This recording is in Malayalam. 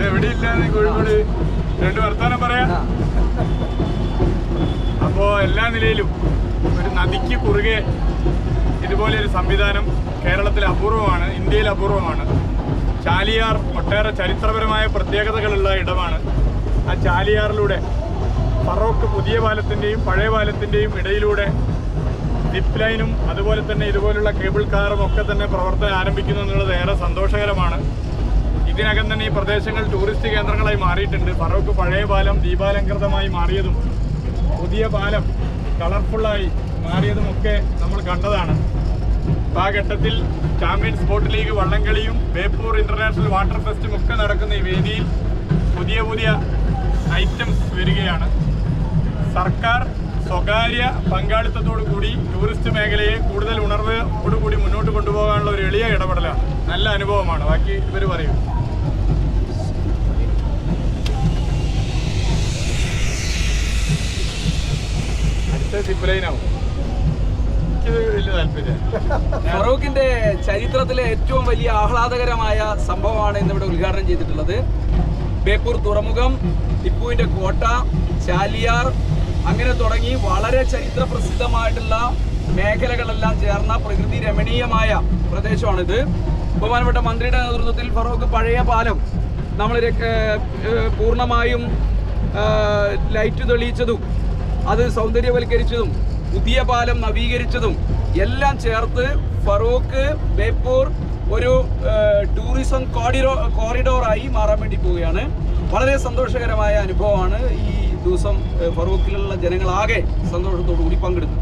എവിടെ ഇല്ലാതെ കോഴിക്കോട് രണ്ട് വർത്താനം പറയാം. അപ്പോ എല്ലാ നിലയിലും ഒരു നദിക്ക് കുറുകെ ഇതുപോലെ ഒരു സംവിധാനം കേരളത്തിൽ അപൂർവമാണ്, ഇന്ത്യയിൽ അപൂർവമാണ്. ചാലിയാർ ഒട്ടേറെ ചരിത്രപരമായ പ്രത്യേകതകളുള്ള ഇടമാണ്. ആ ചാലിയാറിലൂടെ ഫറോക്ക് പുതിയ പാലത്തിൻ്റെയും പഴയ പാലത്തിൻ്റെയും ഇടയിലൂടെ സിപ്പ് ലൈനും അതുപോലെ തന്നെ ഇതുപോലുള്ള കേബിൾ കാറും ഒക്കെ തന്നെ പ്രവർത്തനം ആരംഭിക്കുന്നു എന്നുള്ളത് ഏറെ സന്തോഷകരമാണ്. ഇതിനകം തന്നെ ഈ പ്രദേശങ്ങൾ ടൂറിസ്റ്റ് കേന്ദ്രങ്ങളായി മാറിയിട്ടുണ്ട്. ഫറോക്ക് പഴയ പാലം ദീപാലങ്കൃതമായി മാറിയതും പുതിയ പാലം കളർഫുള്ളായി മാറിയതുമൊക്കെ നമ്മൾ കണ്ടതാണ്. ആ ഘട്ടത്തിൽ ചാമ്പ്യൻസ് സ്പോർട്സ് ലീഗ് വള്ളംകളിയും ബേപ്പൂർ ഇന്റർനാഷണൽ വാട്ടർ ഫെസ്റ്റും ഒക്കെ നടക്കുന്ന ഈ വേദിയിൽ പുതിയ പുതിയ ഐറ്റംസ് വരികയാണ്. സർക്കാർ സ്വകാര്യ പങ്കാളിത്തത്തോടു കൂടി ടൂറിസ്റ്റ് മേഖലയെ കൂടുതൽ ഉണർവോടുകൂടി മുന്നോട്ട് കൊണ്ടുപോകാനുള്ള ഒരു എളിയ ഇടപെടലാണ്. നല്ല അനുഭവമാണ്. ബാക്കി ഇവർ പറയും. അടുത്ത സിപ്പ് ലൈനാവും. ഫറൂഖിന്റെ ചരിത്രത്തിലെ ഏറ്റവും വലിയ ആഹ്ലാദകരമായ സംഭവമാണ് ഇന്നിവിടെ ഉദ്ഘാടനം ചെയ്തിട്ടുള്ളത്. ബേപ്പൂർ തുറമുഖം, ടിപ്പുവിന്റെ കോട്ട, ചാലിയാർ, അങ്ങനെ തുടങ്ങി വളരെ ചരിത്ര പ്രസിദ്ധമായിട്ടുള്ള മേഖലകളെല്ലാം ചേർന്ന പ്രകൃതി രമണീയമായ പ്രദേശമാണിത്. ബഹുമാനപ്പെട്ട മന്ത്രിയുടെ നേതൃത്വത്തിൽ ഫറൂഖ് പഴയ പാലം നമ്മൾ പൂർണ്ണമായും ലൈറ്റ് തെളിയിച്ചതും അത് സൗന്ദര്യവൽക്കരിച്ചതും പുതിയ പാലം നവീകരിച്ചതും എല്ലാം ചേർത്ത് ഫറൂഖ് ബേപ്പൂർ ഒരു ടൂറിസം കോറിഡോറായി മാറാൻ വേണ്ടി പോവുകയാണ്. വളരെ സന്തോഷകരമായ അനുഭവമാണ്. ഈ ദിവസം ഫറൂഖിലുള്ള ജനങ്ങളാകെ സന്തോഷത്തോടു കൂടി പങ്കെടുത്തു.